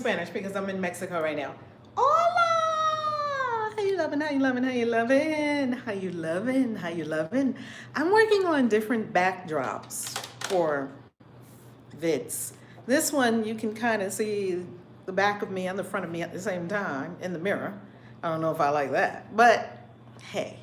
Spanish because I'm in Mexico right now. Hola! How you loving? How you loving? How you loving? How you loving? How you loving? I'm working on different backdrops for vids. This one you can kind of see the back of me and the front of me at the same time in the mirror. I don't know if I like that, but hey,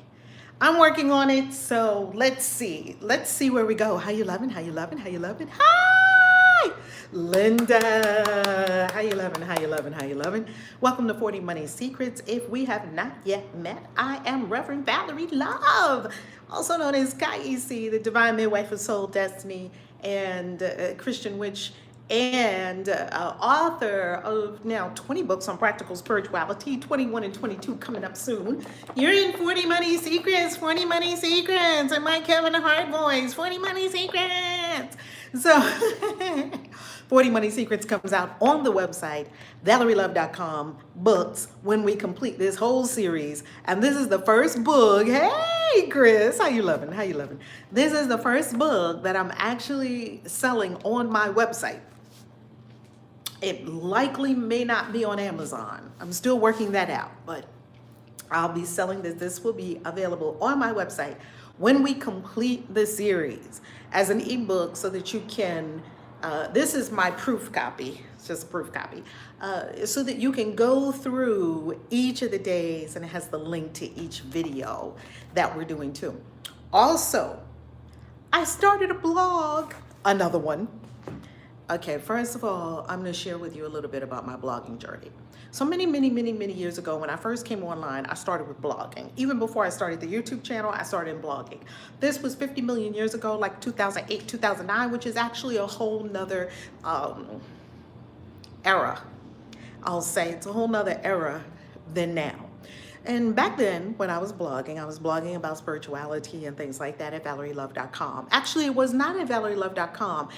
I'm working on it. So let's see. Let's see where we go. How you loving? How you loving? How you loving? Hi, Linda. How you loving? How you loving? How you loving? Welcome to 40 Money Secrets. If we have not yet met, I am Reverend Valerie Love, also known as KAISI, the Divine Midwife of Soul Destiny, and Christian Witch, and author of now 20 books on practical spirituality, 21 and 22 coming up soon. You're in 40 Money Secrets, 40 Money Secrets, and my Kevin Hart voice, 40 Money Secrets. So 40 Money Secrets comes out on the website, ValerieLove.com, books, when we complete this whole series. And this is the first book. Hey, Chris, how you loving? How you loving? This is the first book that I'm actually selling on my website. It likely may not be on Amazon. I'm still working that out, but I'll be selling this. This will be available on my website when we complete the series as an ebook so that you can, this is my proof copy. It's just a proof copy. So that you can go through each of the days, and it has the link to each video that we're doing too. Also, I started a blog, another one. Okay, first of all, I'm going to share with you a little bit about my blogging journey. So many years ago, when I first came online, I started with blogging. Even before I started the YouTube channel, I started in blogging. This was 50 million years ago, like 2008, 2009, which is actually a whole nother era. I'll say it's a whole nother era than now. And back then, when I was blogging about spirituality and things like that at ValerieLove.com. Actually, it was not at ValerieLove.com.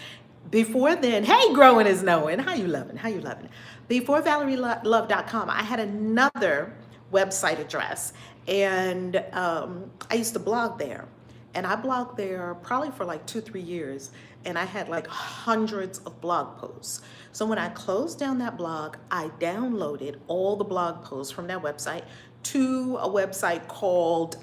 Before then, hey, growing is knowing. How you loving? How you loving? Before ValerieLove.com, I had another website address, and I used to blog there. And I blogged there probably for like 2-3 years, and I had like hundreds of blog posts. So when I closed down that blog, I downloaded all the blog posts from that website to a website called,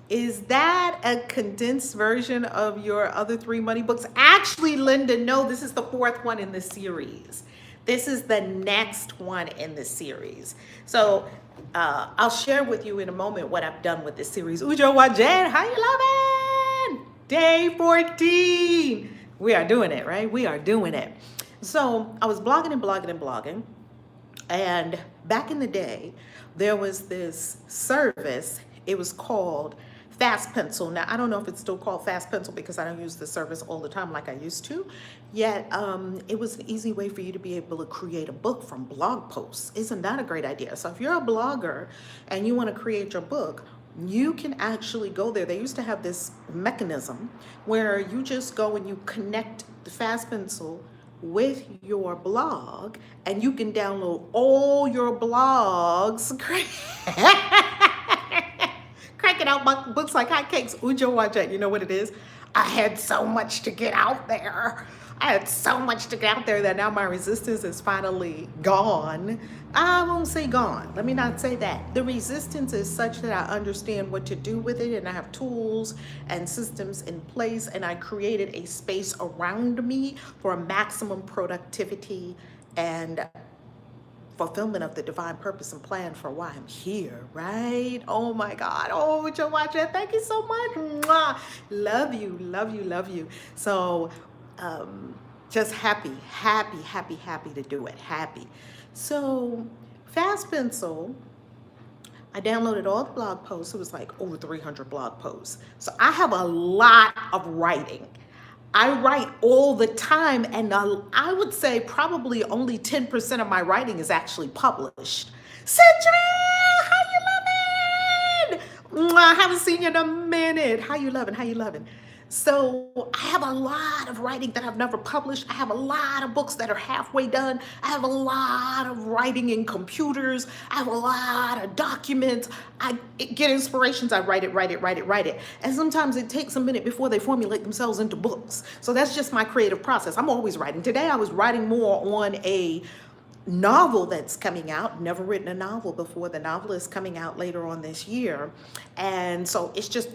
is that a condensed version of your other 3 money books? Actually, Linda, no, this is the 4th one in the series. This is the next one in the series. So I'll share with you in a moment what I've done with this series. Ujo Wajen, how you loving? Day 14. We are doing it, right? We are doing it. So I was blogging and blogging and blogging. And back in the day, there was this service. It was called Fast Pencil. Now, I don't know if it's still called Fast Pencil because I don't use the service all the time like I used to. Yet, it was an easy way for you to be able to create a book from blog posts. Isn't that a great idea? So if you're a blogger and you want to create your book, you can actually go there. They used to have this mechanism where you just go and you connect the Fast Pencil with your blog, and you can download all your blogs. Cracking out books like hotcakes. Ujo Wajat, you know what it is? I had so much to get out there. I had so much to get out there that now my resistance is finally gone. I won't say gone. Let me not say that. The resistance is such that I understand what to do with it, and I have tools and systems in place, and I created a space around me for maximum productivity and fulfillment of the divine purpose and plan for why I'm here, right? Oh my God. Oh, Joe Watcher, thank you so much. Mwah. Love you, love you, love you. So just happy to do it. Happy. So Fast Pencil, I downloaded all the blog posts. It was like over 300 blog posts. So I have a lot of writing. I write all the time, and I would say probably only 10% of my writing is actually published. Citra, how you loving? I haven't seen you in a minute. How you loving? How you loving? So I have a lot of writing that I've never published. I have a lot of books that are halfway done. I have a lot of writing in computers. I have a lot of documents. I get inspirations. I write it. And sometimes it takes a minute before they formulate themselves into books. So that's just my creative process. I'm always writing. Today I was writing more on a novel that's coming out. Never written a novel before. The novel is coming out later on this year. And so it's just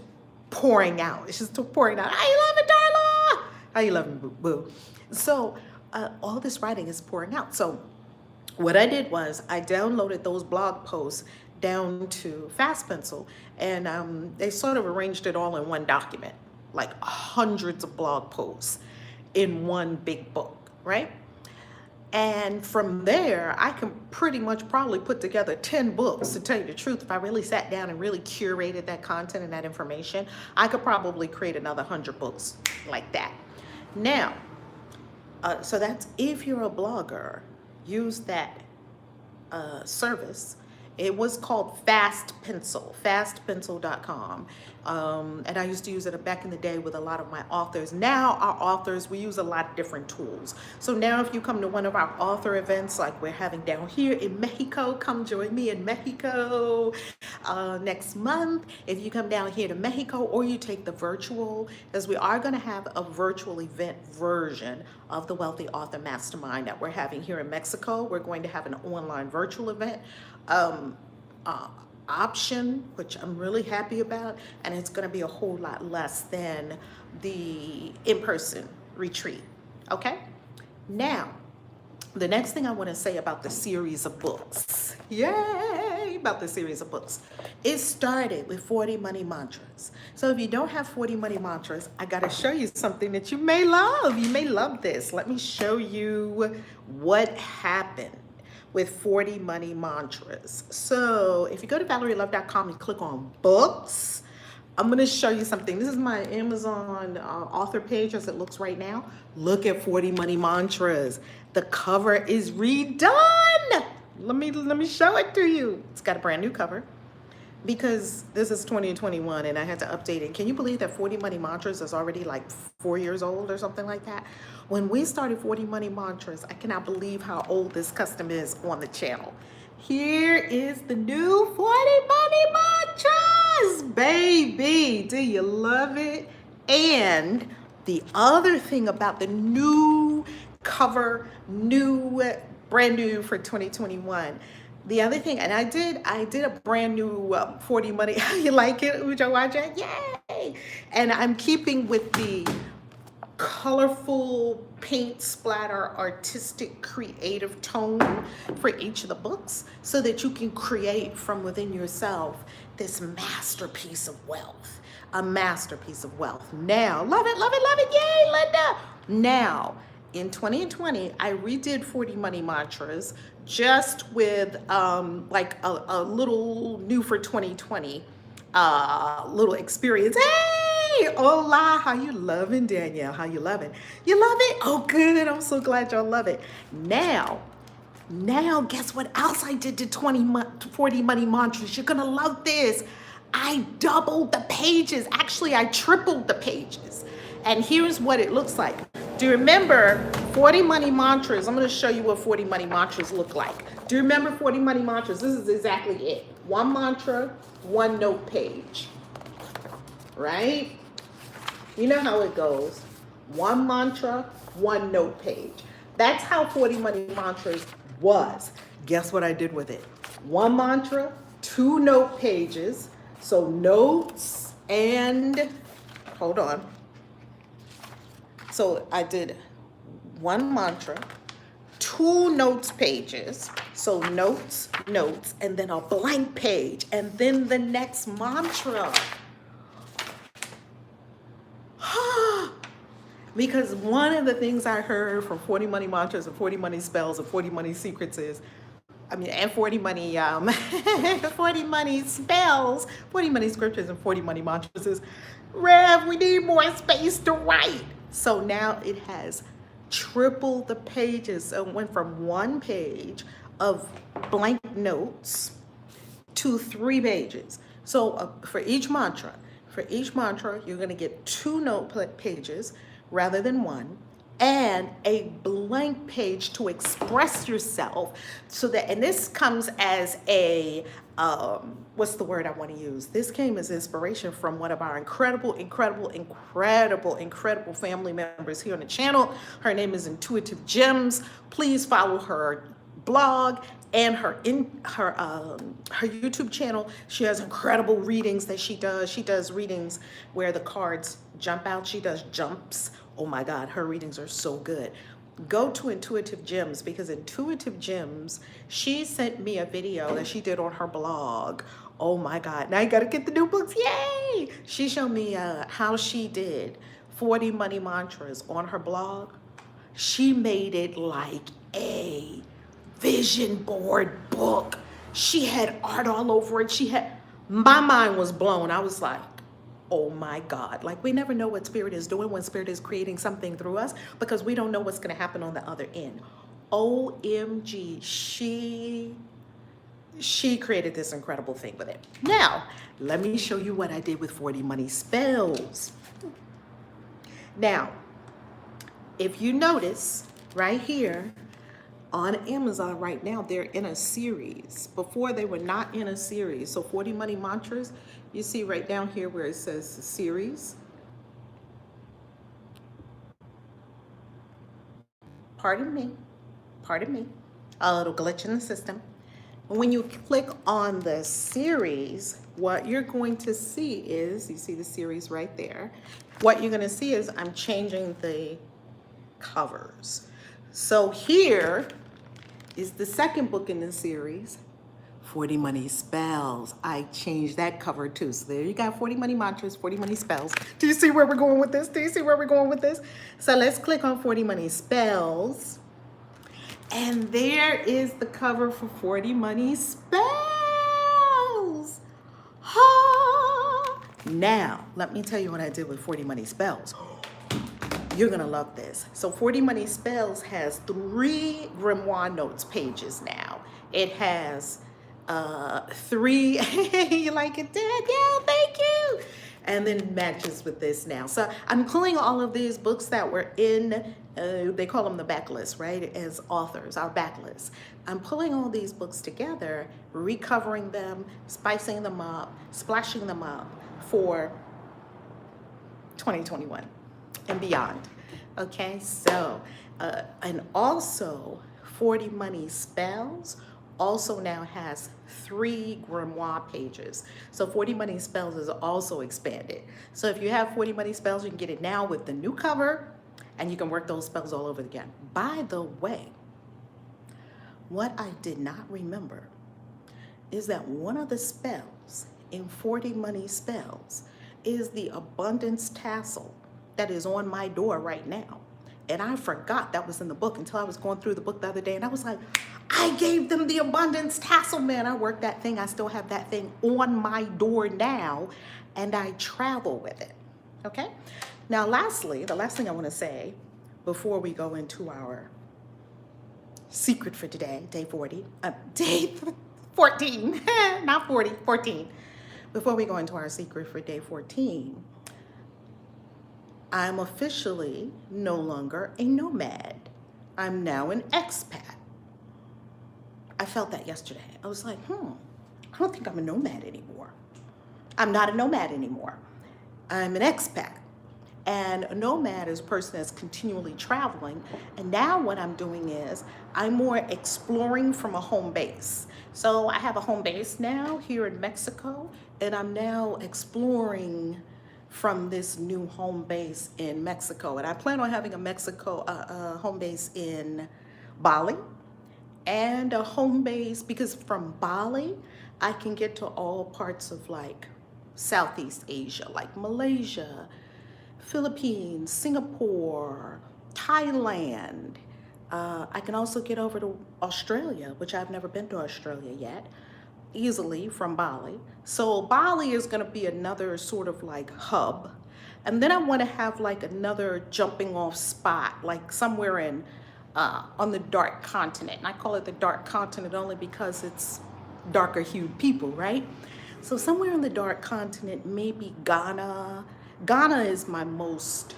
pouring out. It's just pouring out. How you love it, Darla? How you love it, boo? Boo? So all this writing is pouring out. So what I did was I downloaded those blog posts down to Fast Pencil, and they sort of arranged it all in one document, like hundreds of blog posts in one big book, right? And from there, I can pretty much probably put together 10 books, to tell you the truth. If I really sat down and really curated that content and that information, I could probably create another 100 books like that. Now, so that's if you're a blogger, use that service. It was called Fast Pencil, fastpencil.com. And I used to use it back in the day with a lot of my authors. Now our authors, we use a lot of different tools. So now if you come to one of our author events like we're having down here in Mexico, come join me in Mexico next month. If you come down here to Mexico, or you take the virtual, because we are going to have a virtual event version of the Wealthy Author Mastermind that we're having here in Mexico. We're going to have an online virtual event option, which I'm really happy about, and it's going to be a whole lot less than the in-person retreat. Okay, now the next thing I want to say about the series of books, yay, about the series of books, it started with 40 money mantras. So if you don't have 40 money mantras, I got to show you something that you may love. You may love this. Let me show you what happened with 40 money mantras. So if you go to valerielove.com and click on books, I'm going to show you something. This is my Amazon author page as it looks right now. Look at 40 money mantras. The cover is redone. Let me show it to you. It's got a brand new cover because this is 2021 and I had to update it. Can you believe that 40 money mantras is already like 4 years old or something like that? When we started 40 money mantras, I cannot believe how old this custom is on the channel. Here is the new 40 money mantras, baby. Do you love it? And the other thing about the new cover, brand new for 2021. The other thing, and I did a brand new 40 money. How you like it, Ujo Waja? Yay! And I'm keeping with the colorful paint splatter, artistic, creative tone for each of the books, so that you can create from within yourself this masterpiece of wealth. A masterpiece of wealth. Now, love it, love it, love it. Yay, Linda! Now, in 2020, I redid 40 money mantras just with like a little new for 2020 little experience. Hey, hola, how you loving, Danielle? How you loving? You love it? Oh, good. I'm so glad y'all love it. Now, guess what else I did to 40 money mantras? You're gonna love this. I doubled the pages. Actually, I tripled the pages. And here's what it looks like. Do you remember 40 money mantras? I'm going to show you what 40 money mantras look like. Do you remember 40 money mantras? This is exactly it. One mantra, one note page. Right? You know how it goes. One mantra, one note page. That's how 40 money mantras was. Guess what I did with it? One mantra, two note pages. So notes and, hold on. So I did one mantra, two notes pages. So notes, and then a blank page, and then the next mantra. Because one of the things I heard from 40 money mantras and 40 money spells and 40 money secrets is, and 40 money, 40 money spells, 40 money scriptures, and 40 money mantras is, Rev, we need more space to write. So now it has triple the pages. So it went from one page of blank notes to 3 pages. So for each mantra, you're going to get 2 note pages rather than one, and a blank page to express yourself. So that, and this comes as a, what's the word I want to use? This came as inspiration from one of our incredible family members here on the channel. Her name is Intuitive Gems. Please follow her blog and her YouTube channel. She has incredible readings that she does. She does readings where the cards jump out. She does jumps. Oh my God, her readings are so good. Go to Intuitive Gems, because Intuitive Gems, she sent me a video that she did on her blog. Oh my God, now you gotta get the new books, yay! She showed me how she did 40 money mantras on her blog. She made it like a vision board book. She had art all over it. My mind was blown. I was like, oh my God. Like, we never know what Spirit is doing when Spirit is creating something through us, because we don't know what's going to happen on the other end. OMG, she created this incredible thing with it. Now, let me show you what I did with 40 money spells. Now, if you notice right here on Amazon right now, they're in a series. Before, they were not in a series. So 40 money mantras, you see right down here where it says series. Pardon me, a little glitch in the system. When you click on the series, what you're going to see is, you see the series right there. What you're going to see is I'm changing the covers. So here is the second book in the series, 40 money spells. I changed that cover too. So there you got 40 money mantras, 40 money spells. Do you see where we're going with this? So let's click on 40 money spells. And there is the cover for 40 money spells. Ha! Now, let me tell you what I did with 40 money spells. You're gonna love this. So 40 money spells has 3 grimoire notes pages now. It has 3, you like it, Dad? Yeah, thank you. And then matches with this now. So I'm pulling all of these books that were in, they call them the backlist, right? As authors, our backlist. I'm pulling all these books together, recovering them, spicing them up, splashing them up for 2021 and beyond. Okay, so, and also 40 money spells also now has 3 grimoire pages. So 40 money spells is also expanded. So if you have 40 money spells, you can get it now with the new cover, and you can work those spells all over again. By the way, what I did not remember is that one of the spells in 40 money spells is the abundance tassel that is on my door right now. And I forgot that was in the book until I was going through the book the other day, and I was like, I gave them the abundance tassel, man. I worked that thing. I still have that thing on my door now, and I travel with it. Okay? Now, lastly, the last thing I want to say before we go into our secret for today, day 14, not 40, 14. Before we go into our secret for day 14, I'm officially no longer a nomad. I'm now an expat. I felt that yesterday. I was like, I don't think I'm a nomad anymore. I'm not a nomad anymore. I'm an expat. And a nomad is a person that's continually traveling. And now what I'm doing is I'm more exploring from a home base. So I have a home base now here in Mexico, and I'm now exploring from this new home base in Mexico. And I plan on having a home base in Bali, and a home base, because from Bali, I can get to all parts of like Southeast Asia, like Malaysia, Philippines, Singapore, Thailand. I can also get over to Australia, which I've never been to Australia yet, easily from Bali. So Bali is going to be another sort of like hub. And then I want to have like another jumping off spot, like somewhere in on the dark continent. And I call it the dark continent only because it's darker hued people, right? So somewhere in the dark continent, maybe Ghana. Ghana is my most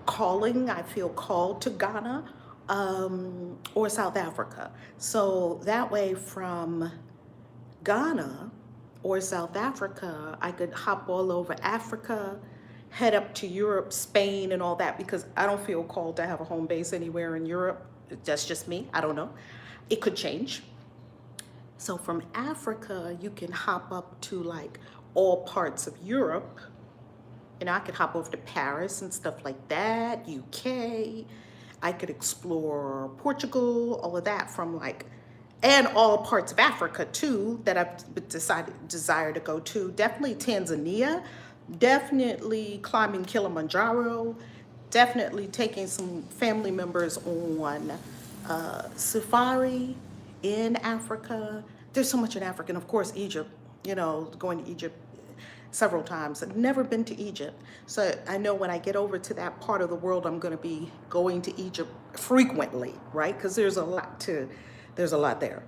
calling. I feel called to Ghana, or South Africa. So that way from Ghana or South Africa, I could hop all over Africa, head up to Europe, Spain, and all that, because I don't feel called to have a home base anywhere in Europe That's just me. I don't know. It could change. So from Africa, you can hop up to like all parts of Europe. I could hop over to Paris and stuff like that, UK. I could explore Portugal, all of that from like, and all parts of Africa too that I've desire to go to. Definitely Tanzania, definitely climbing Kilimanjaro, definitely taking some family members on safari in Africa. There's so much in Africa, and of course Egypt, going to Egypt several times. I've never been to Egypt. So I know when I get over to that part of the world, I'm going to be going to Egypt frequently, right? Because there's a lot there.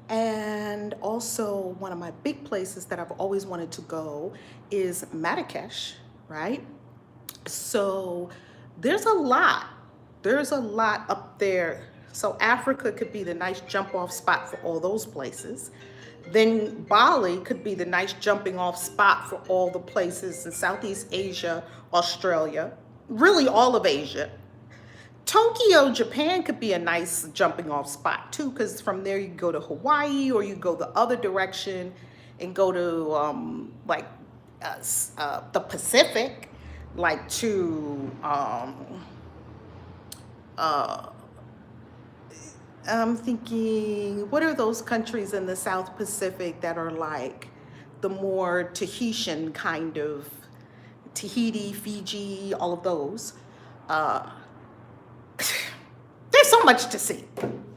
And also one of my big places that I've always wanted to go is Marrakesh, right? So there's a lot up there. So Africa could be the nice jump off spot for all those places. Then Bali could be the nice jumping off spot for all the places in Southeast Asia, Australia, really all of Asia. Tokyo, Japan could be a nice jumping off spot too, because from there you go to Hawaii, or you go the other direction and go to the Pacific, like to I'm thinking, what are those countries in the South Pacific that are like the more Tahitian kind of, Tahiti, Fiji, all of those. There's so much to see.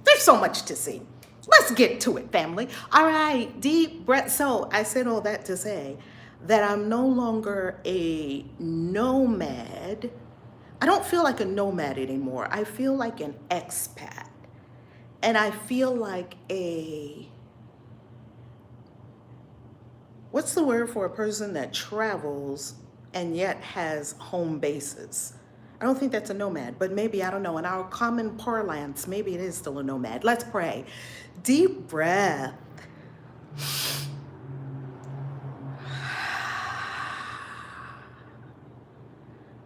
There's so much to see. Let's get to it, family. All right, deep breath. So I said all that to say that I'm no longer a nomad. I don't feel like a nomad anymore. I feel like an expat. And I feel like what's the word for a person that travels and yet has home bases? I don't think that's a nomad, but maybe, I don't know. In our common parlance, maybe it is still a nomad. Let's pray. Deep breath.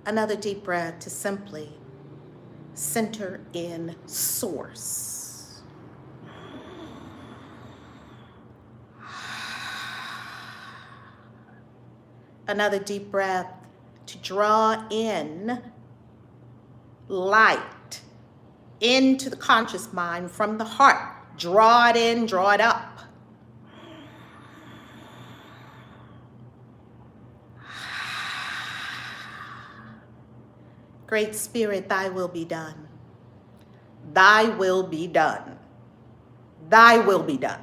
Another deep breath to simply center in source. Another deep breath to draw in light into the conscious mind from the heart. Draw it in, draw it up. Great Spirit, thy will be done. Thy will be done. Thy will be done.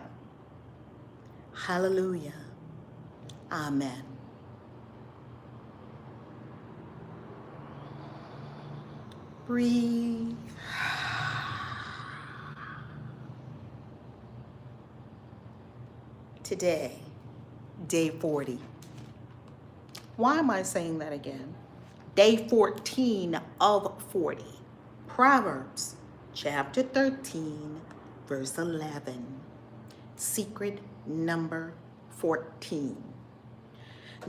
Hallelujah. Amen. Breathe. Today, day 40. Why am I saying that again? Day 14 of 40. Proverbs chapter 13, verse 11. Secret number 14.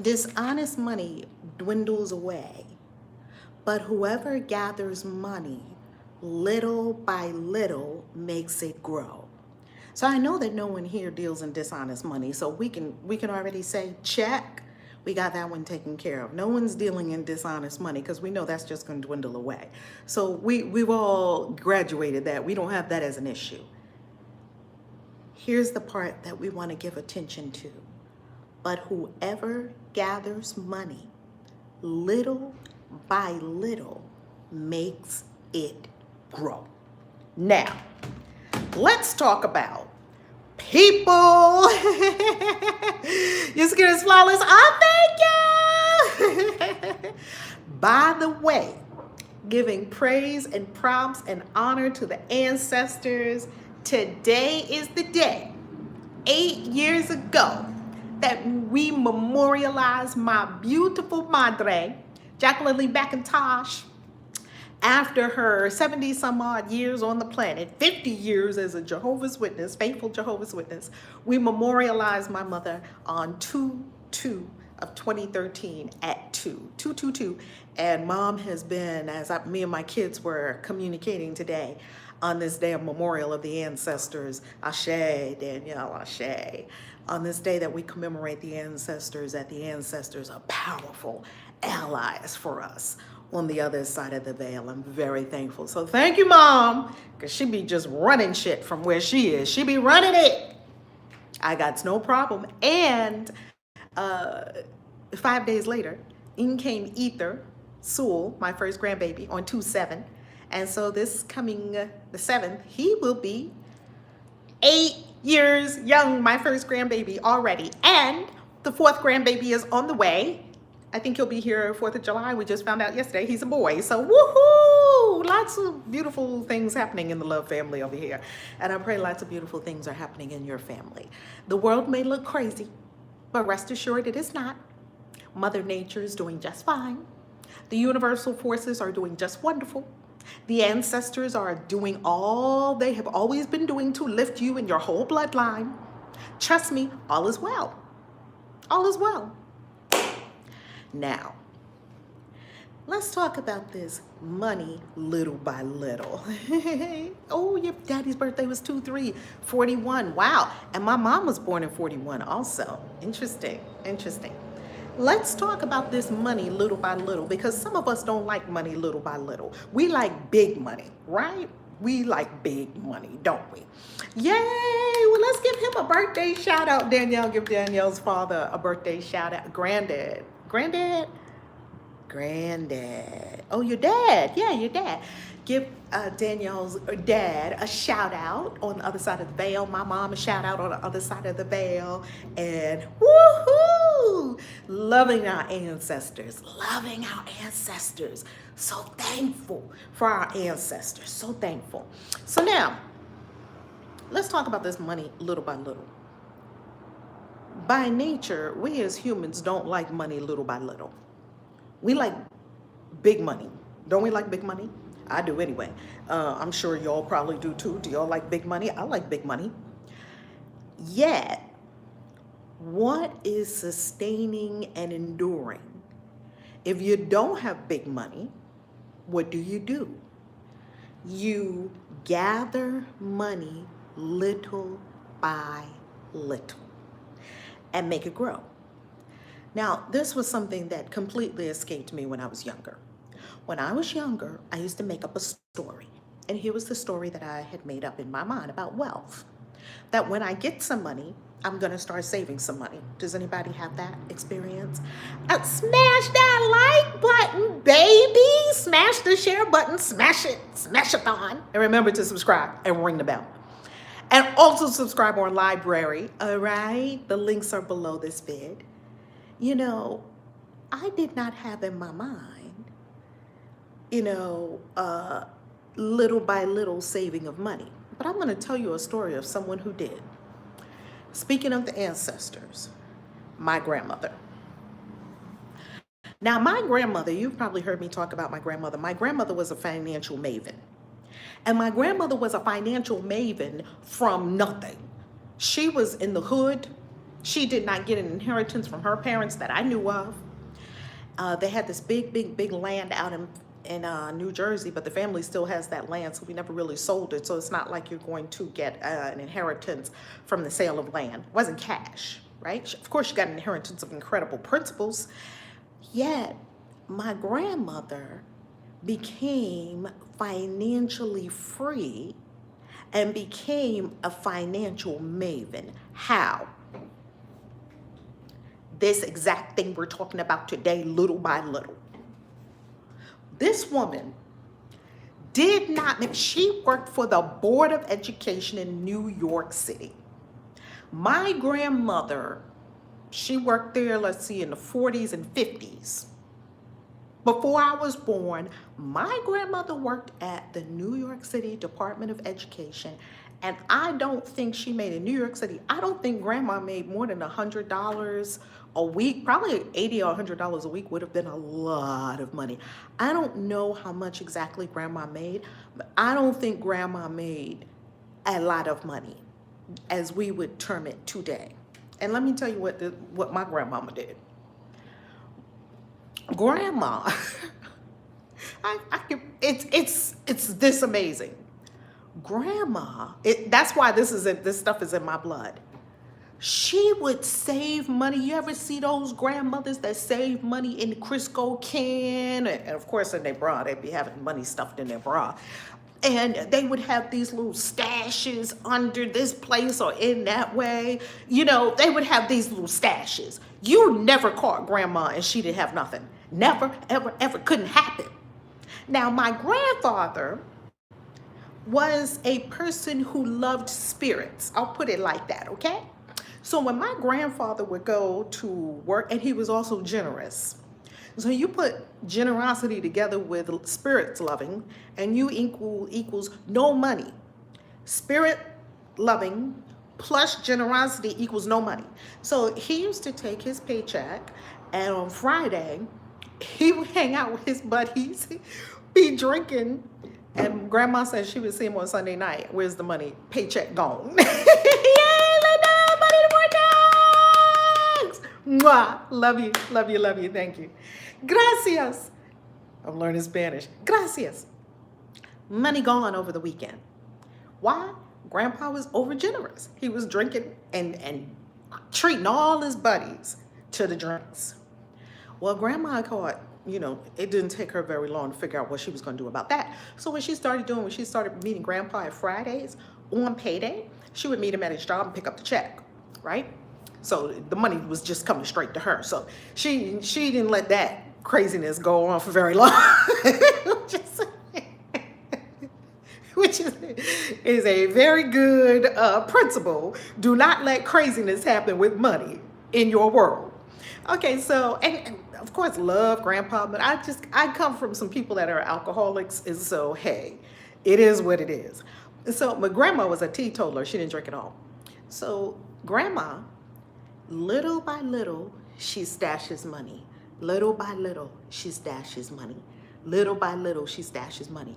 Dishonest money dwindles away, but whoever gathers money little by little makes it grow. So I know that no one here deals in dishonest money, so we can already say, check, we got that one taken care of. No one's dealing in dishonest money because we know that's just going to dwindle away. So we've all graduated that. We don't have that as an issue. Here's the part that we want to give attention to. But whoever gathers money little by little makes it grow. Now, let's talk about people. You're scared of flawless. Oh, thank you. By the way, giving praise and props and honor to the ancestors. Today is the day, 8 years ago, that we memorialized my beautiful madre, Jacqueline Lee McIntosh, after her 70 some odd years on the planet, 50 years as a Jehovah's Witness, faithful Jehovah's Witness. We memorialized my mother on 2/2 of 2013 at 2/2. And mom has been, me and my kids were communicating today, on this day of memorial of the ancestors. Ashe, Danielle, Ashe. On this day that we commemorate the ancestors, that the ancestors are powerful allies for us on the other side of the veil. I'm very thankful. So thank you, Mom, because she be just running shit from where she is. She be running it. I got no problem. And 5 days later, in came Ether Sewell, my first grandbaby, on 2/7. And so this coming the 7th, he will be 8 years young, my first grandbaby already. And the 4th grandbaby is on the way. I think he'll be here 4th of July. We just found out yesterday he's a boy. So woohoo! Lots of beautiful things happening in the Love family over here. And I pray lots of beautiful things are happening in your family. The world may look crazy, but rest assured it is not. Mother Nature is doing just fine. The universal forces are doing just wonderful. The ancestors are doing all they have always been doing to lift you and your whole bloodline. Trust me, all is well. All is well. Now, let's talk about this money little by little. Oh, your daddy's birthday was 2/3/41. Wow. And my mom was born in 41 also. Interesting. Interesting. Let's talk about this money little by little, because some of us don't like money little by little. We like big money, right? We like big money, don't we? Yay! Well, let's give him a birthday shout out. Danielle, give Danielle's father a birthday shout out. Granddad. Granddad? Granddad. Oh, your dad. Yeah, your dad. Give Danielle's dad a shout out on the other side of the veil. My mom a shout out on the other side of the veil. And woohoo! Loving our ancestors. Loving our ancestors. So thankful for our ancestors. So thankful. So now, let's talk about this money little by little. By nature, we as humans don't like money little by little. We like big money. Don't we like big money? I do anyway. I'm sure y'all probably do too. Do y'all like big money? I like big money. Yet, what is sustaining and enduring? If you don't have big money, what do? You gather money little by little and make it grow. Now, this was something that completely escaped me when I was younger. When I was younger, I used to make up a story. And here was the story that I had made up in my mind about wealth. That when I get some money, I'm going to start saving some money. Does anybody have that experience? Smash that like button, baby. Smash the share button. Smash it. Smash-a-thon. And remember to subscribe and ring the bell. And also subscribe on Library. All right? The links are below this vid. You know, I did not have in my mind, little by little saving of money. But I'm going to tell you a story of someone who did. Speaking of the ancestors, my grandmother. Now, my grandmother, you've probably heard me talk about my grandmother. My grandmother was a financial maven. And my grandmother was a financial maven from nothing. She was in the hood. She did not get an inheritance from her parents that I knew of. They had this big land out in New Jersey, but the family still has that land, so we never really sold it. So it's not like you're going to get an inheritance from the sale of land. It wasn't cash, right? Of course, you got an inheritance of incredible principles. Yet, my grandmother became financially free and became a financial maven. How? This exact thing we're talking about today, little by little. This woman did not, she worked for the Board of Education in New York City. My grandmother, she worked there, let's see, in the 40s and 50s. Before I was born, my grandmother worked at the New York City Department of Education, and I don't think she made in New York City, I don't think grandma made more than $100 a week. Probably $80 or $100 a week would have been a lot of money. I don't know how much exactly grandma made, but I don't think grandma made a lot of money as we would term it today. And let me tell you what my grandmama did. Grandma, it's this amazing. Grandma, that's why this stuff is in my blood. She would save money. You ever see those grandmothers that save money in the Crisco can? And of course in their bra, they'd be having money stuffed in their bra. And they would have these little stashes under this place or in that way. You know, they would have these little stashes. You never caught grandma and she didn't have nothing. Never, ever, ever. Couldn't happen. Now, my grandfather was a person who loved spirits. I'll put it like that, okay? So when my grandfather would go to work, and he was also generous. So you put generosity together with spirits loving, and you equals no money. Spirit loving plus generosity equals no money. So he used to take his paycheck, and on Friday, he would hang out with his buddies, be drinking, and grandma said she would see him on Sunday night. Where's the money? Paycheck gone. Mwah. Love you, love you, love you. Thank you. Gracias. I'm learning Spanish. Gracias. Money gone over the weekend. Why? Grandpa was over generous. He was drinking and treating all his buddies to the drinks. Well, grandma caught, you know, it didn't take her very long to figure out what she was going to do about that. So when she started meeting grandpa at Fridays on payday, she would meet him at his job and pick up the check, right? So the money was just coming straight to her. So she didn't let that craziness go on for very long, which is a very good principle. Do not let craziness happen with money in your world. Okay, so, and of course, love grandpa, but I come from some people that are alcoholics, and so, hey, it is what it is. So my grandma was a teetotaler. She didn't drink at all. So grandma, little by little, she stashes money. Little by little, she stashes money. Little by little, she stashes money.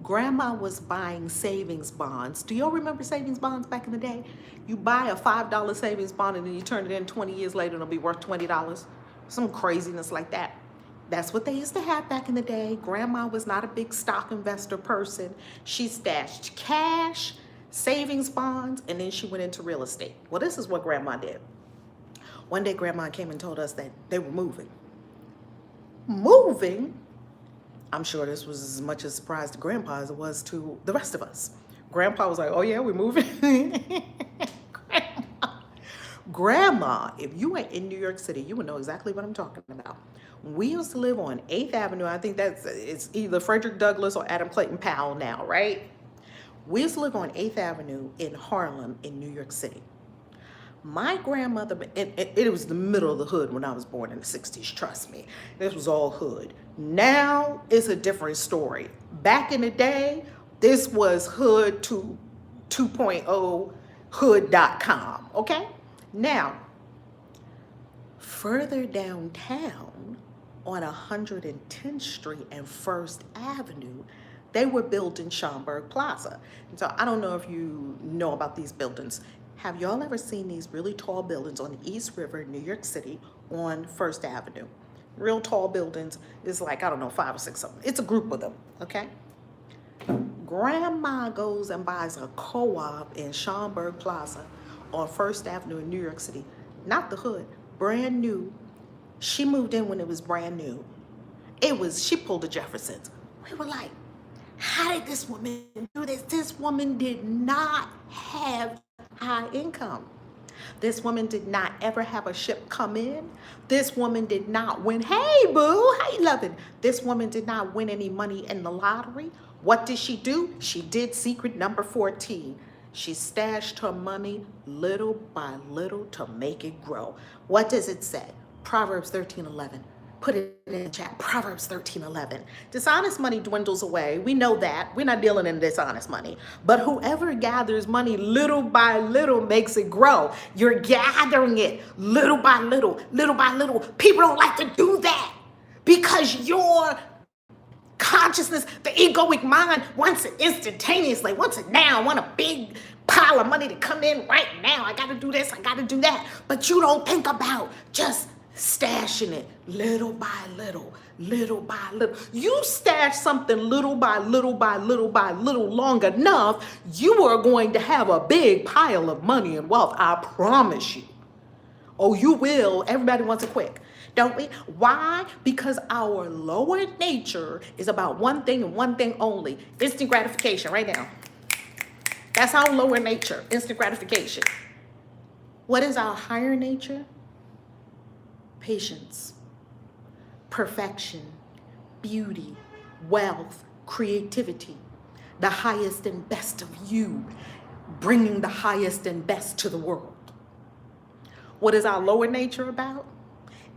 Grandma was buying savings bonds. Do y'all remember savings bonds back in the day? You buy a $5 savings bond and then you turn it in 20 years later and it'll be worth $20. Some craziness like that. That's what they used to have back in the day. Grandma was not a big stock investor person. She stashed cash, savings bonds, and then she went into real estate. Well, this is what grandma did. One day grandma came and told us that they were moving. Moving? I'm sure this was as much a surprise to grandpa as it was to the rest of us. Grandpa was like, oh yeah, we're moving. Grandma, if you were in New York City, you would know exactly what I'm talking about. We used to live on 8th Avenue. I think it's either Frederick Douglass or Adam Clayton Powell now, right? We used to live on 8th Avenue in Harlem in New York City. My grandmother, it was the middle of the hood when I was born in the 60s, trust me. This was all hood. Now it's a different story. Back in the day, this was hood 2.0, hood.com, okay? Now, further downtown on 110th Street and 1st Avenue, they were building Schaumburg Plaza. And so I don't know if you know about these buildings. Have y'all ever seen these really tall buildings on the East River, New York City, on 1st Avenue? Real tall buildings. It's like, I don't know, 5 or 6 of them. It's a group of them, okay? Grandma goes and buys a co-op in Schaumburg Plaza on 1st Avenue in New York City. Not the hood, brand new. She moved in when it was brand new. She pulled the Jeffersons. We were like, how did this woman do this? This woman did not have high income. This woman did not ever have a ship come in. This woman did not win. Hey, boo, how you loving? This woman did not win any money in the lottery. What did she do? She did secret number 14. She stashed her money little by little to make it grow. What does it say? Proverbs 13:11. Put it in the chat. Proverbs 13:11. Dishonest money dwindles away. We know that. We're not dealing in dishonest money. But whoever gathers money little by little makes it grow. You're gathering it little by little, little by little. People don't like to do that because your consciousness, the egoic mind, wants it instantaneously, wants it now, want a big pile of money to come in right now. I got to do this, I got to do that. But you don't think about just stashing it little by little, little by little. You stash something little by little by little by little long enough, you are going to have a big pile of money and wealth. I promise you. Oh, you will. Everybody wants it quick, don't we? Why? Because our lower nature is about one thing and one thing only: instant gratification right now. That's our lower nature, instant gratification. What is our higher nature? Patience, perfection, beauty, wealth, creativity, the highest and best of you, bringing the highest and best to the world. What is our lower nature about?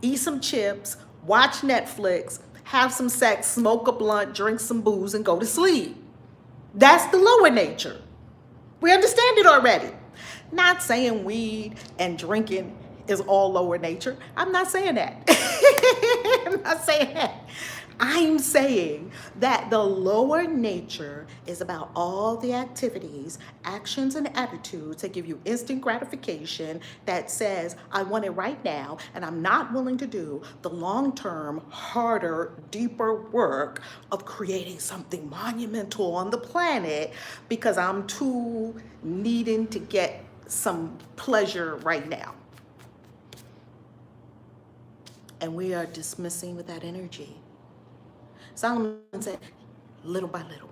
Eat some chips, watch Netflix, have some sex, smoke a blunt, drink some booze, and go to sleep. That's the lower nature. We understand it already. Not saying weed and drinking is all lower nature. I'm not saying that. I'm not saying that. I'm saying that the lower nature is about all the activities, actions, and attitudes that give you instant gratification, that says, I want it right now, and I'm not willing to do the long-term, harder, deeper work of creating something monumental on the planet because I'm too needing to get some pleasure right now. And we are dismissing with that energy. Solomon said, little by little,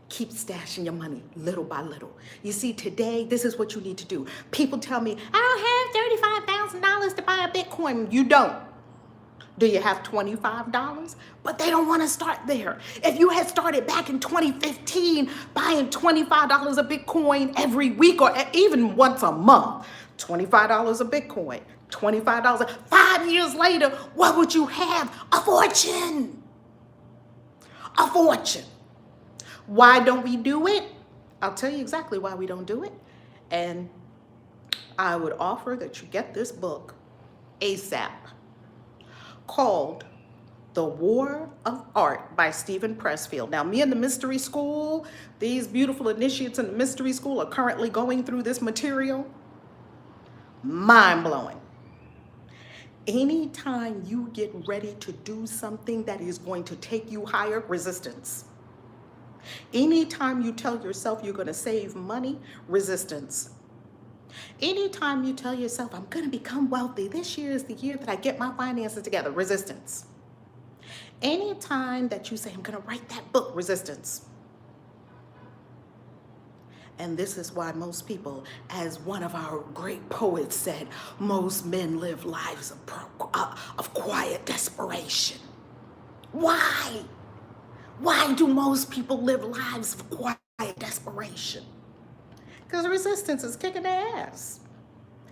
keep stashing your money little by little. You see, today, this is what you need to do. People tell me, I don't have $35,000 to buy a Bitcoin. You don't. Do you have $25? But they don't want to start there. If you had started back in 2015 buying $25 a Bitcoin every week or even once a month, $25 a Bitcoin, $25, 5 years later, what would you have? A fortune. A fortune. Why don't we do it? I'll tell you exactly why we don't do it. And I would offer that you get this book ASAP called The War of Art by Steven Pressfield. Now, me and the mystery school, these beautiful initiates in the mystery school are currently going through this material. Mind-blowing. Anytime you get ready to do something that is going to take you higher, resistance. Anytime you tell yourself you're going to save money, resistance. Anytime you tell yourself, I'm going to become wealthy, this year is the year that I get my finances together, resistance. Anytime that you say, I'm going to write that book, resistance. And this is why most people, as one of our great poets said, most men live lives of quiet desperation. Why? Why do most people live lives of quiet desperation? Because resistance is kicking their ass.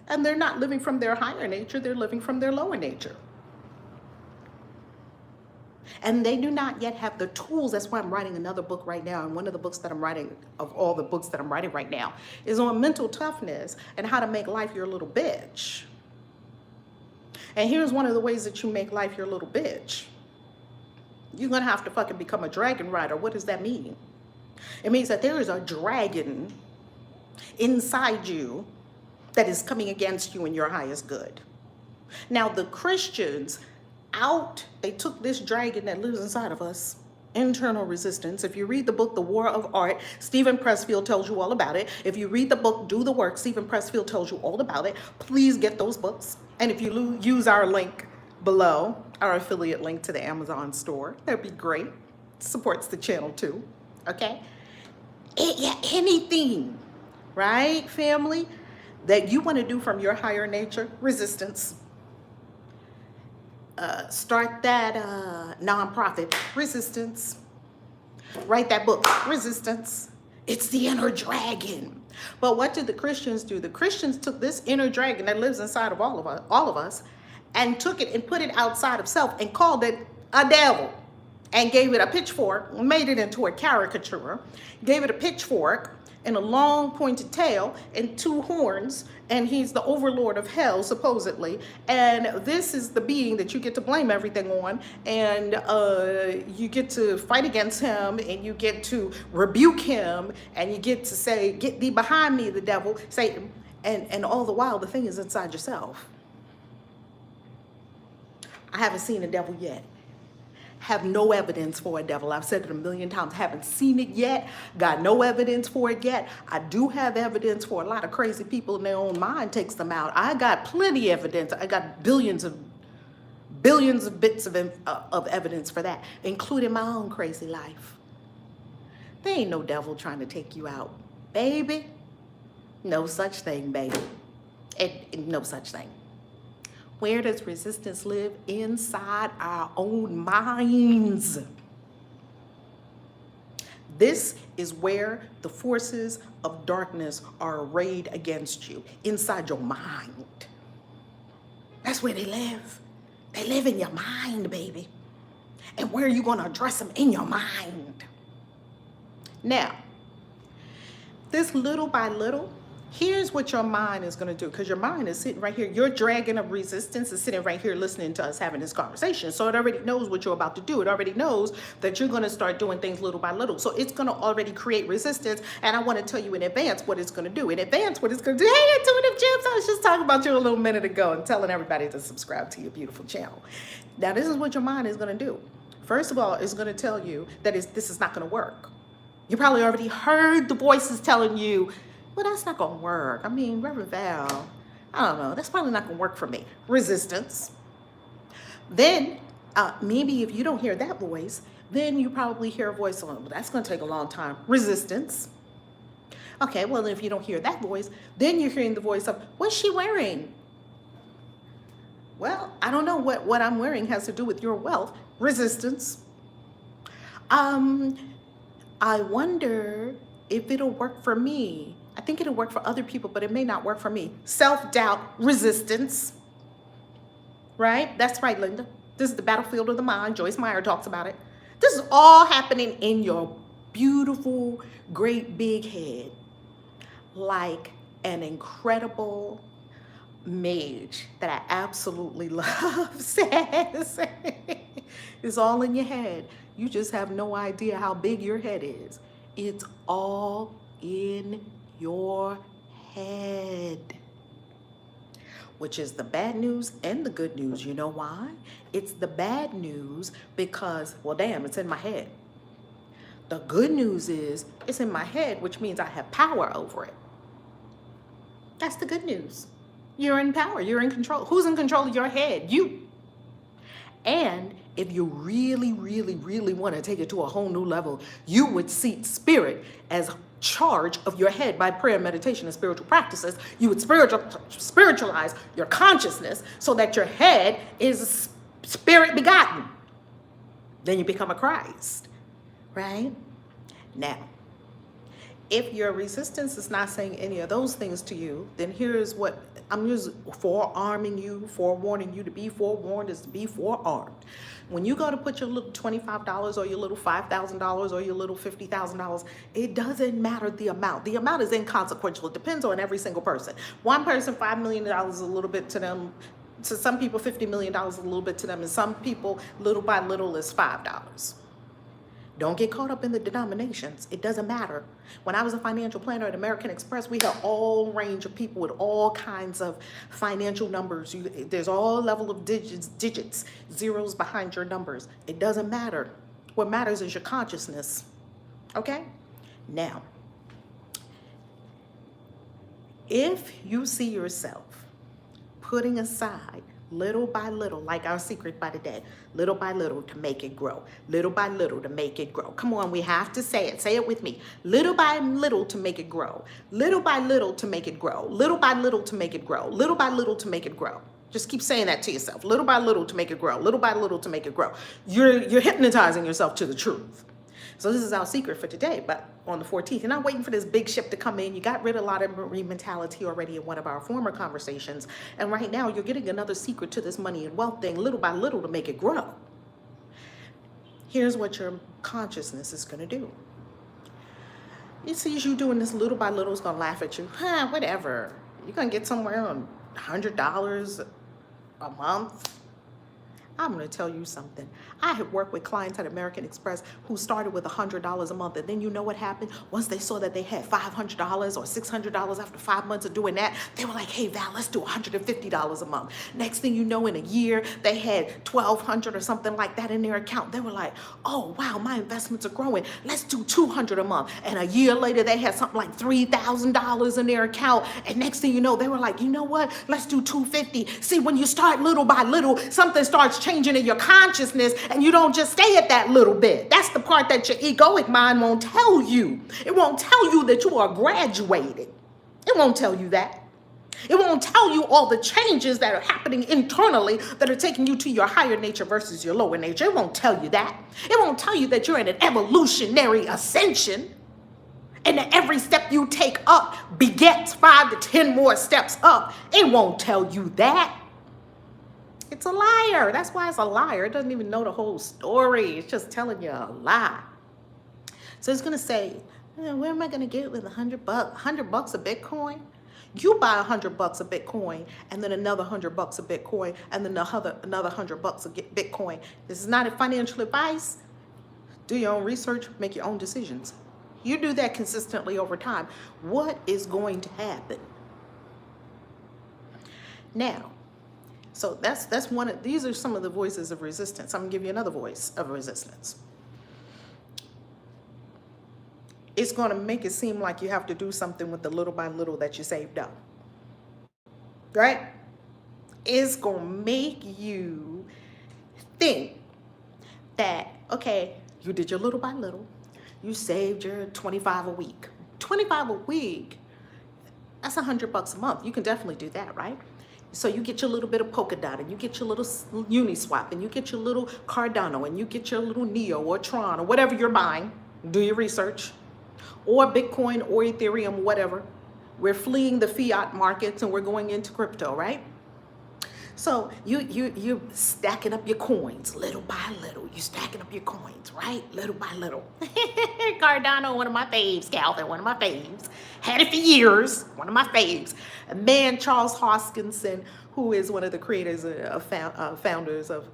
And they're not living from their higher nature, they're living from their lower nature. And they do not yet have the tools. That's why I'm writing another book right now. And one of the books that I'm writing, of all the books that I'm writing right now, is on mental toughness and how to make life your little bitch. And here's one of the ways that you make life your little bitch. You're going to have to fucking become a dragon rider. What does that mean? It means that there is a dragon inside you that is coming against you in your highest good. Now, the Christians they took this dragon that lives inside of us, internal resistance. If you read the book, The War of Art, Steven Pressfield tells you all about it. If you read the book, Do the Work, Steven Pressfield tells you all about it. Please get those books. And if you use our link below, our affiliate link to the Amazon store, that'd be great. It supports the channel too, okay? Anything, right, family, that you want to do from your higher nature, resistance. Start that nonprofit, resistance. Write that book, resistance. It's the inner dragon. But what did the Christians do? The Christians took this inner dragon that lives inside of all of us, and took it and put it outside of self and called it a devil, and gave it a pitchfork, made it into a caricature, gave it a pitchfork and a long pointed tail and two horns, and he's the overlord of hell, supposedly. And this is the being that you get to blame everything on, and you get to fight against him, and you get to rebuke him, and you get to say, get thee behind me, the devil, Satan. And all the while, the thing is inside yourself. I haven't seen a devil yet. Have no evidence for a devil. I've said it a million times. Haven't seen it yet. Got no evidence for it yet. I do have evidence for a lot of crazy people in their own mind takes them out. I got plenty of evidence. I got billions of bits of evidence for that, including my own crazy life. There ain't no devil trying to take you out, baby. No such thing, baby. No such thing. Where does resistance live? Inside our own minds. This is where the forces of darkness are arrayed against you, inside your mind. That's where they live. They live in your mind, baby. And where are you going to address them? In your mind. Now, this little by little, here's what your mind is going to do, because your mind is sitting right here. Your dragon of resistance is sitting right here listening to us having this conversation. So it already knows what you're about to do. It already knows that you're going to start doing things little by little. So it's going to already create resistance. And I want to tell you in advance what it's going to do. In advance, what it's going to do. Hey, Intuitive Gems, I was just talking about you a little minute ago and telling everybody to subscribe to your beautiful channel. Now, this is what your mind is going to do. First of all, it's going to tell you that this is not going to work. You probably already heard the voices telling you, well, that's not going to work. I mean, Reverend Val, I don't know. That's probably not going to work for me. Resistance. Then, maybe if you don't hear that voice, then you probably hear a voice on, well, that's going to take a long time. Resistance. Okay, well, if you don't hear that voice, then you're hearing the voice of, what's she wearing? Well, I don't know what I'm wearing has to do with your wealth. Resistance. I wonder if it'll work for me. I think it'll work for other people, but it may not work for me. Self-doubt, resistance, right? That's right, Linda. This is the battlefield of the mind. Joyce Meyer talks about it. This is all happening in your beautiful, great big head, like an incredible mage that I absolutely love says. It's all in your head. You just have no idea how big your head is. It's all in your head, which is the bad news and the good news. You know why? It's the bad news because, well, damn, it's in my head. The good news is it's in my head, which means I have power over it. That's the good news. You're in power. You're in control. Who's in control of your head? You. And if you really, really, really want to take it to a whole new level, you would seat spirit as charge of your head by prayer, meditation, and spiritual practices. You would spiritualize your consciousness so that your head is spirit begotten. Then you become a Christ, right? Now, if your resistance is not saying any of those things to you, then here's what I'm just forewarning you to be forewarned is to be forearmed. When you go to put your little $25 or your little $5,000 or your little $50,000, it doesn't matter the amount. The amount is inconsequential. It depends on every single person. One person, $5 million is a little bit to them. To some people, $50 million is a little bit to them. And some people, little by little is $5. Don't get caught up in the denominations. It doesn't matter. When I was a financial planner at American Express, we had all range of people with all kinds of financial numbers. There's all level of digits, zeros behind your numbers. It doesn't matter. What matters is your consciousness. Okay? Now, if you see yourself putting aside little by little, like our secret by the day, little by little to make it grow, little by little to make it grow. Come on, we have to say it. Say it with me. Little by little to make it grow, little by little to make it grow, little by little to make it grow, little by little to make it grow. Just keep saying that to yourself. Little by little to make it grow, little by little to make it grow. You're hypnotizing yourself to the truth. So this is our secret for today, but on the 14th, you're not waiting for this big ship to come in. You got rid of a lot of marine mentality already in one of our former conversations. And right now you're getting another secret to this money and wealth thing, little by little to make it grow. Here's what your consciousness is going to do. It sees you doing this little by little, it's going to laugh at you. Whatever. You're going to get somewhere on $100 a month. I'm going to tell you something. I have worked with clients at American Express who started with $100 a month. And then you know what happened? Once they saw that they had $500 or $600 after 5 months of doing that, they were like, hey, Val, let's do $150 a month. Next thing you know, in a year, they had $1,200 or something like that in their account. They were like, oh, wow, my investments are growing. Let's do $200 a month. And a year later, they had something like $3,000 in their account. And next thing you know, they were like, you know what? Let's do $250. See, when you start little by little, something starts changing in your consciousness, and you don't just stay at that little bit. That's the part that your egoic mind won't tell you. It won't tell you that you are graduating. It won't tell you that. It won't tell you all the changes that are happening internally that are taking you to your higher nature versus your lower nature. It won't tell you that. It won't tell you that you're in an evolutionary ascension, and that every step you take up begets 5 to 10 more steps up. It won't tell you that. It's a liar. That's why it's a liar. It doesn't even know the whole story. It's just telling you a lie. So it's going to say, where am I going to get with $100? $100 of Bitcoin? You buy $100 of Bitcoin, and then another $100 of Bitcoin, and then another $100 of Bitcoin. This is not a financial advice. Do your own research, make your own decisions. You do that consistently over time. What is going to happen? Now, so that's one of, these are some of the voices of resistance. I'm gonna give you another voice of resistance. It's gonna make it seem like you have to do something with the little by little that you saved up, right? It's gonna make you think that, okay, you did your little by little, you saved your 25 a week. 25 a week, that's $100 a month. You can definitely do that, right? So you get your little bit of Polkadot, and you get your little Uniswap, and you get your little Cardano, and you get your little Neo or Tron or whatever you're buying. Do your research. Or Bitcoin or Ethereum, whatever. We're fleeing the fiat markets and we're going into crypto, right? So you're stacking up your coins little by little. You're stacking up your coins, right? Little by little. Cardano, one of my faves. Calvin, one of my faves. Had it for years. One of my faves. A man, Charles Hoskinson, who is one of the creators, founders of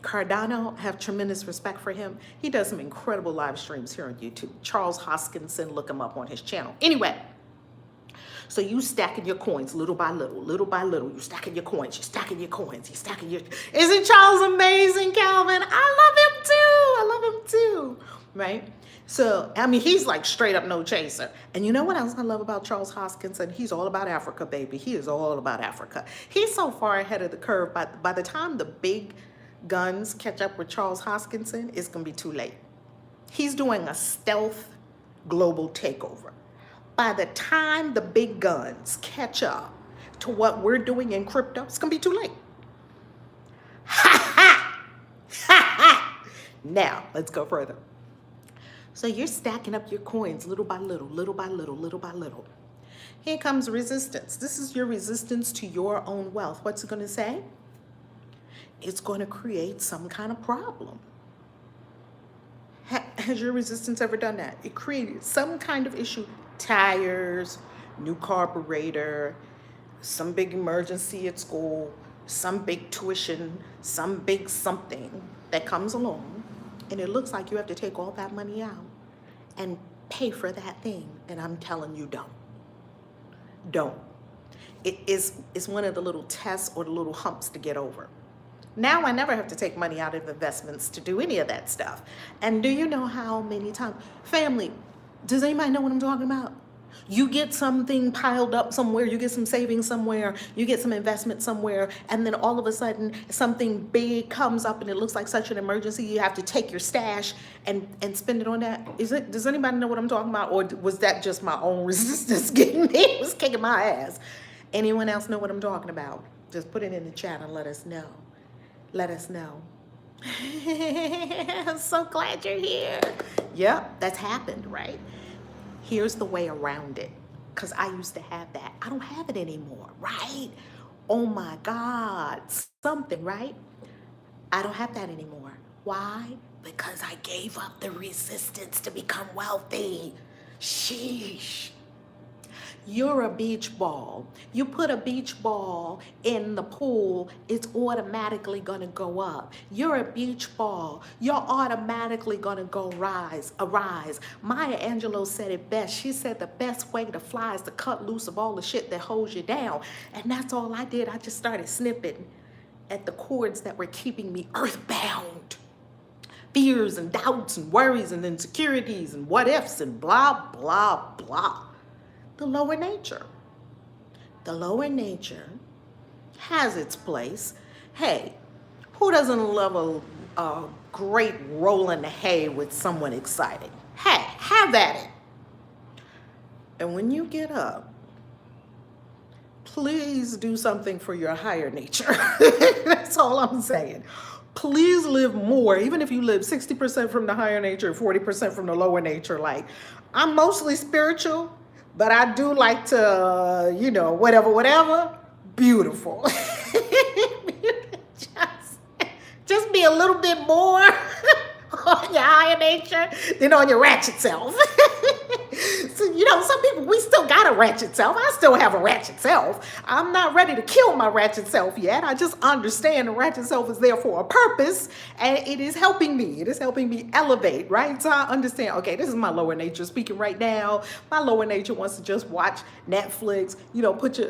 Cardano. I have tremendous respect for him. He does some incredible live streams here on YouTube. Charles Hoskinson, look him up on his channel. Anyway. So you stacking your coins little by little, little by little. You stacking your coins, you stacking your coins, you stacking your... Isn't Charles amazing, Calvin? I love him too, right? So, I mean, he's like straight up no chaser. And you know what else I love about Charles Hoskinson? He's all about Africa, baby. He is all about Africa. He's so far ahead of the curve. By the time the big guns catch up with Charles Hoskinson, it's going to be too late. He's doing a stealth global takeover. By the time the big guns catch up to what we're doing in crypto, it's going to be too late. Ha ha! Ha ha! Now, let's go further. So you're stacking up your coins little by little, little by little, little by little. Here comes resistance. This is your resistance to your own wealth. What's it going to say? It's going to create some kind of problem. Has your resistance ever done that? It created some kind of issue. Tires, new carburetor, some big emergency at school, some big tuition, some big something that comes along, and it looks like you have to take all that money out and pay for that thing. And I'm telling you, don't. It's one of the little tests or the little humps to get over. Now I never have to take money out of investments to do any of that stuff. And do you know how many times, family, does anybody know what I'm talking about? You get something piled up somewhere, you get some savings somewhere, you get some investment somewhere, and then all of a sudden something big comes up and it looks like such an emergency, you have to take your stash and spend it on that. Does anybody know what I'm talking about? Or was that just my own resistance getting me? It was kicking my ass. Anyone else know what I'm talking about? Just put it in the chat and let us know. Let us know. I'm so glad you're here. Yep, that's happened, right? Here's the way around it, because I used to have that. I don't have it anymore, right? Oh my God, something, right? I don't have that anymore. Why? Because I gave up the resistance to become wealthy. Sheesh. You're a beach ball. You put a beach ball in the pool, it's automatically going to go up. You're a beach ball. You're automatically going to go arise. Maya Angelou said it best. She said the best way to fly is to cut loose of all the shit that holds you down. And that's all I did. I just started snipping at the cords that were keeping me earthbound. Fears and doubts and worries and insecurities and what ifs and blah, blah, blah. The lower nature. The lower nature has its place. Hey, who doesn't love a great roll in the hay with someone exciting? Hey, have at it. And when you get up, please do something for your higher nature. That's all I'm saying. Please live more, even if you live 60% from the higher nature, 40% from the lower nature. Like, I'm mostly spiritual, but I do like to, whatever. Beautiful. just be a little bit more on your higher nature than on your ratchet self. So, some people, we still got a ratchet self. I still have a ratchet self. I'm not ready to kill my ratchet self yet. I just understand the ratchet self is there for a purpose, and it is helping me. It is helping me elevate, right? So I understand, okay, this is my lower nature speaking right now. My lower nature wants to just watch Netflix.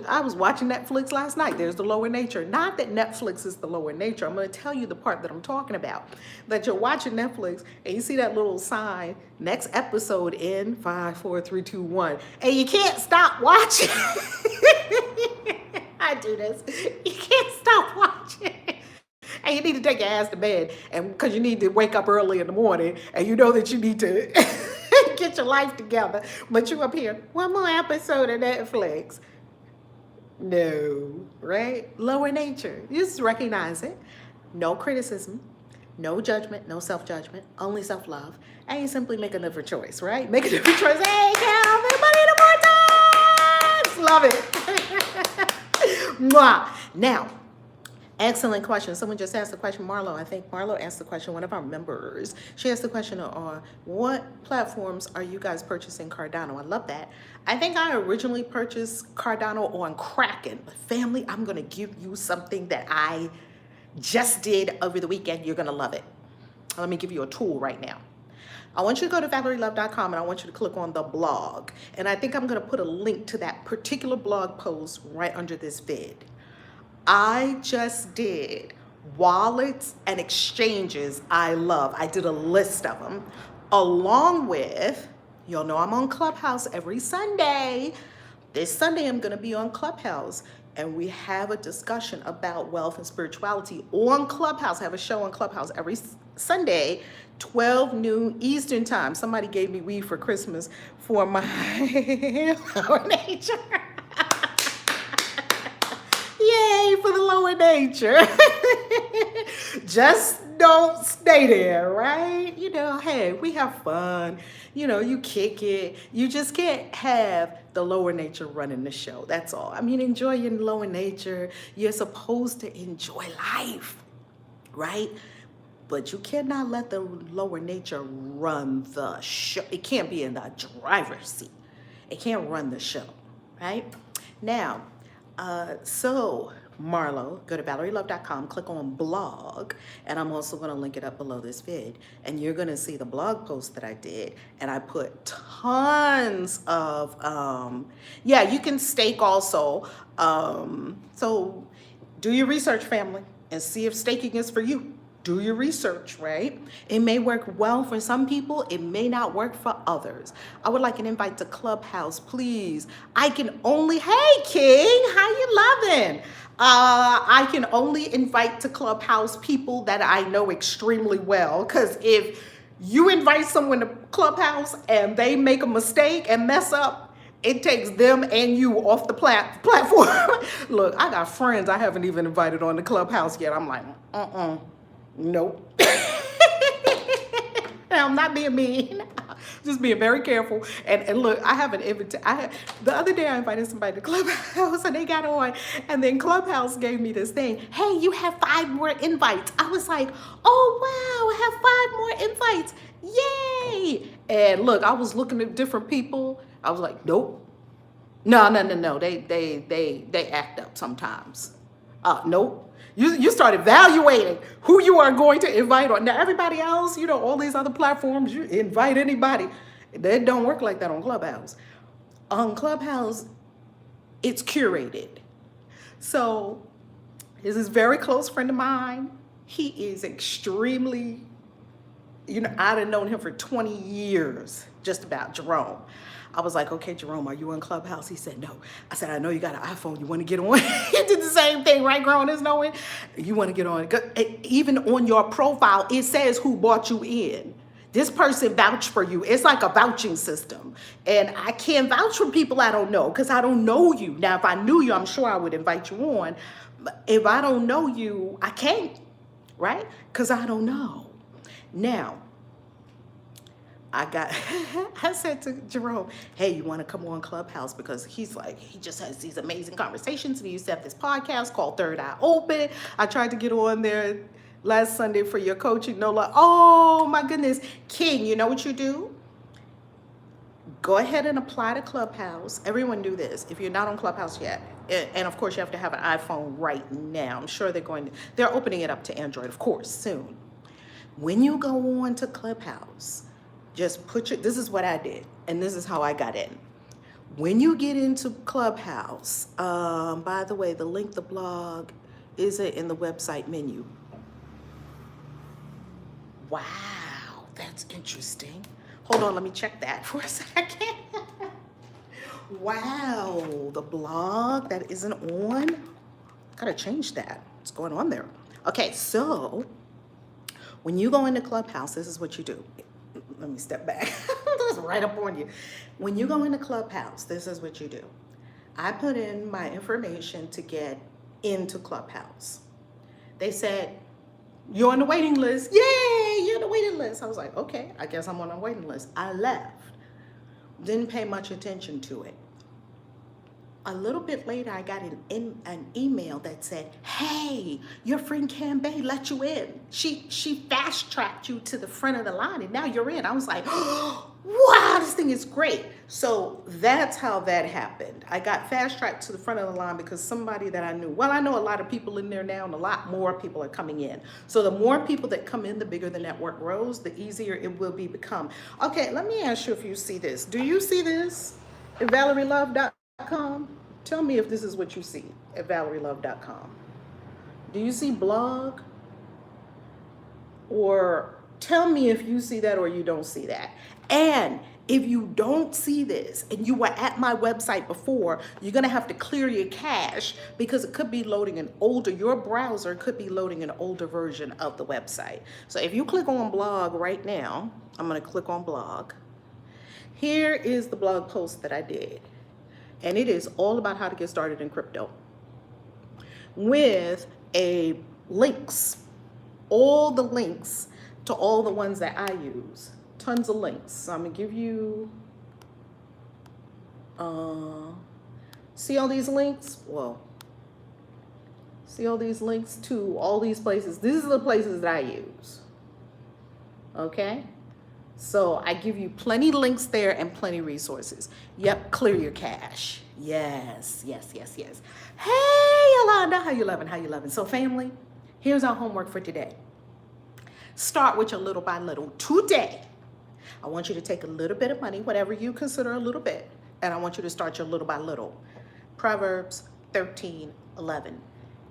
I was watching Netflix last night. There's the lower nature. Not that Netflix is the lower nature. I'm going to tell you the part that I'm talking about. That you're watching Netflix, and you see that little sign, next episode in 5, 4, 3, 2, 1, and you can't stop watching. I do this. You can't stop watching. And you need to take your ass to bed, and because you need to wake up early in the morning, and you know that you need to get your life together, but you up here, one more episode of Netflix. No, right? Lower nature. You just recognize it. No criticism. No judgment, no self-judgment, only self-love. And you simply make a different choice, right? Make a different choice. Hey, Calvin, money no more times. Love it. Mwah. Now, excellent question. Someone just asked the question, Marlo. I think Marlo asked the question, one of our members. She asked the question on what platforms are you guys purchasing Cardano? I love that. I think I originally purchased Cardano on Kraken. But family, I'm going to give you something that I just did over the weekend. You're gonna love it. Let me give you a tool right now. I want you to go to ValerieLove.com, and I want you to click on the blog. And I think I'm gonna put a link to that particular blog post right under this vid. I just did wallets and exchanges I love. I did a list of them, along with, you'll know I'm on Clubhouse every Sunday. This Sunday I'm gonna be on Clubhouse, and we have a discussion about wealth and spirituality on Clubhouse. I have a show on Clubhouse every Sunday, 12 noon Eastern time. Somebody gave me weed for Christmas for my lower nature. Yay for the lower nature. Just don't stay there, right? Hey, we have fun. You kick it. You just can't have the lower nature running the show. That's all. I mean, enjoy your lower nature. You're supposed to enjoy life, right? But you cannot let the lower nature run the show. It can't be in the driver's seat. It can't run the show, right? Now, so Marlo, go to ValerieLove.com, click on blog, and I'm also going to link it up below this vid, and you're going to see the blog post that I did, and I put tons of, you can stake also, so do your research, family, and see if staking is for you. Do your research, right? It may work well for some people. It may not work for others. I would like an invite to Clubhouse, please. I can only, hey, King, how you loving? I can only invite to Clubhouse people that I know extremely well, because if you invite someone to Clubhouse and they make a mistake and mess up, it takes them and you off the platform. Look, I got friends I haven't even invited on the Clubhouse yet. I'm like, nope. I'm not being mean. Just being very careful. And look, I have an invitation. The other day I invited somebody to Clubhouse and they got on, and then Clubhouse gave me this thing. Hey, you have 5 more invites. I was like, oh wow, I have 5 more invites. Yay! And look, I was looking at different people. I was like, nope. No. They act up sometimes. Nope. You start evaluating who you are going to invite on. Now, everybody else, all these other platforms, you invite anybody. They don't work like that on Clubhouse. On Clubhouse, it's curated. So, this is a very close friend of mine. He is extremely, I'd have known him for 20 years, just about, Jerome. I was like, okay, Jerome, are you on Clubhouse? He said, no. I said, I know you got an iPhone. You want to get on? He did the same thing, right, growing is knowing? You want to get on? Even on your profile, it says who brought you in. This person vouched for you. It's like a vouching system. And I can't vouch for people I don't know because I don't know you. Now, if I knew you, I'm sure I would invite you on. But if I don't know you, I can't, right? Because I don't know. Now, I said to Jerome, hey, you want to come on Clubhouse? Because he's like, he just has these amazing conversations. We used to have this podcast called Third Eye Open. I tried to get on there last Sunday for your coaching. No, like, oh my goodness. King, you know what you do? Go ahead and apply to Clubhouse. Everyone do this. If you're not on Clubhouse yet, and of course you have to have an iPhone right now. I'm sure they're opening it up to Android, of course, soon. When you go on to Clubhouse, just this is what I did, and this is how I got in. When you get into Clubhouse, by the way, the link, the blog, is in the website menu. Wow, that's interesting. Hold on, let me check that for a second. Wow, the blog that isn't on. Gotta change that. What's going on there? Okay, so when you go into Clubhouse, this is what you do. Let me step back. That's right up on you. When you go into Clubhouse, this is what you do. I put in my information to get into Clubhouse. They said, you're on the waiting list. Yay, you're on the waiting list. I was like, okay, I guess I'm on the waiting list. I left. Didn't pay much attention to it. A little bit later, I got an email that said, hey, your friend Cam Bay let you in. She fast-tracked you to the front of the line, and now you're in. I was like, oh, wow, this thing is great. So that's how that happened. I got fast-tracked to the front of the line because somebody that I knew. Well, I know a lot of people in there now, and a lot more people are coming in. So the more people that come in, the bigger the network grows, the easier it will become. Okay, let me ask you if you see this. Do you see this at ValerieLove.com? Tell me if this is what you see at ValerieLove.com. Do you see blog? Or tell me if you see that or you don't see that. And if you don't see this and you were at my website before, you're going to have to clear your cache because it could be loading your browser could be loading an older version of the website. So if you click on blog right now, I'm going to click on blog. Here is the blog post that I did. And it is all about how to get started in crypto with links, all the links to all the ones that I use, tons of links. So I'm gonna give you, see all these links? Well, see all these links to all these places. These are the places that I use, okay? So I give you plenty links there and plenty resources. Yep, clear your cache. Yes. Hey, Yolanda, how you loving? So family, here's our homework for today. Start with your little by little. Today, I want you to take a little bit of money, whatever you consider a little bit, and I want you to start your little by little. Proverbs 13:11.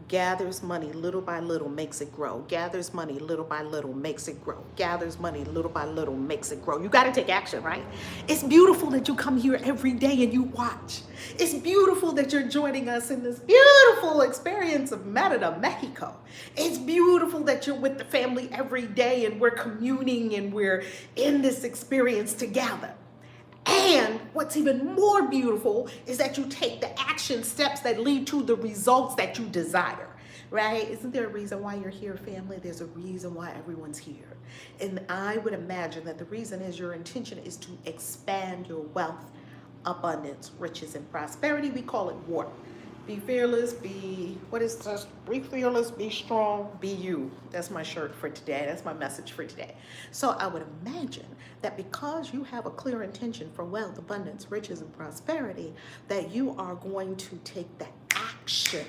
Gathers money little by little, makes it grow. Gathers money little by little, makes it grow. Gathers money little by little, makes it grow. You got to take action, right? It's beautiful that you come here every day and you watch. It's beautiful that you're joining us in this beautiful experience of Merida, Mexico. It's beautiful that you're with the family every day and we're communing and we're in this experience together. And what's even more beautiful is that you take the action steps that lead to the results that you desire, right? Isn't there a reason why you're here, family? There's a reason why everyone's here. And I would imagine that the reason is your intention is to expand your wealth, abundance, riches, and prosperity. We call it warp. Be fearless, be, what is this? Be fearless, be strong, be you. That's my shirt for today. That's my message for today. So I would imagine that because you have a clear intention for wealth, abundance, riches, and prosperity, that you are going to take that action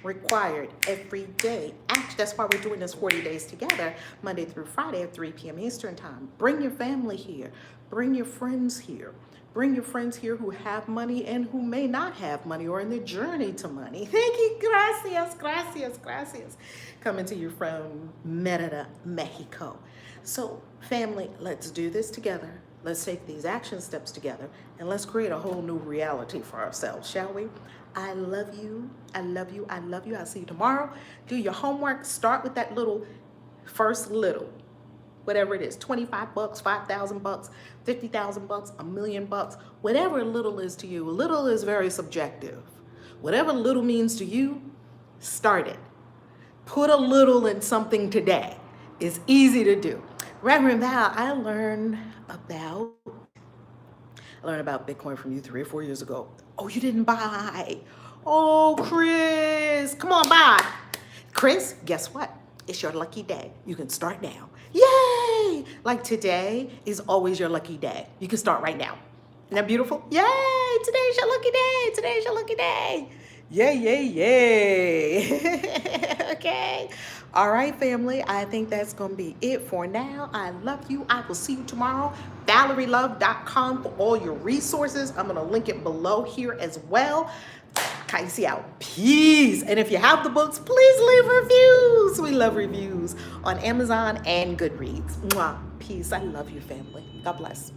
required every day. That's why we're doing this 40 days together, Monday through Friday at 3 p.m. Eastern time. Bring your family here. Bring your friends here. Bring your friends here who have money and who may not have money or in the journey to money. Thank you. Gracias, gracias, gracias. Coming to you from Merida, Mexico. So, family, let's do this together. Let's take these action steps together and let's create a whole new reality for ourselves, shall we? I love you. I love you. I love you. I'll see you tomorrow. Do your homework. Start with that first little. Whatever it is, 25 bucks, 5,000 bucks, 50,000 bucks, $1 million bucks, whatever little is to you. Little is very subjective. Whatever little means to you, start it. Put a little in something today. It's easy to do. Reverend Val, I learned about Bitcoin from you 3 or 4 years ago. Oh, you didn't buy. Oh, Chris, come on, buy. Chris, guess what? It's your lucky day. You can start now. Yay! Like today is always your lucky day. You can start right now. Isn't that beautiful? Yay! Today's your lucky day. Today's your lucky day. Yay, yay, yay. Okay. All right, family. I think that's going to be it for now. I love you. I will see you tomorrow. ValerieLove.com for all your resources. I'm going to link it below here as well. KAISI out. Peace. And if you have the books, please leave reviews. We love reviews on Amazon and Goodreads. Mwah. Peace. I love you, family. God bless.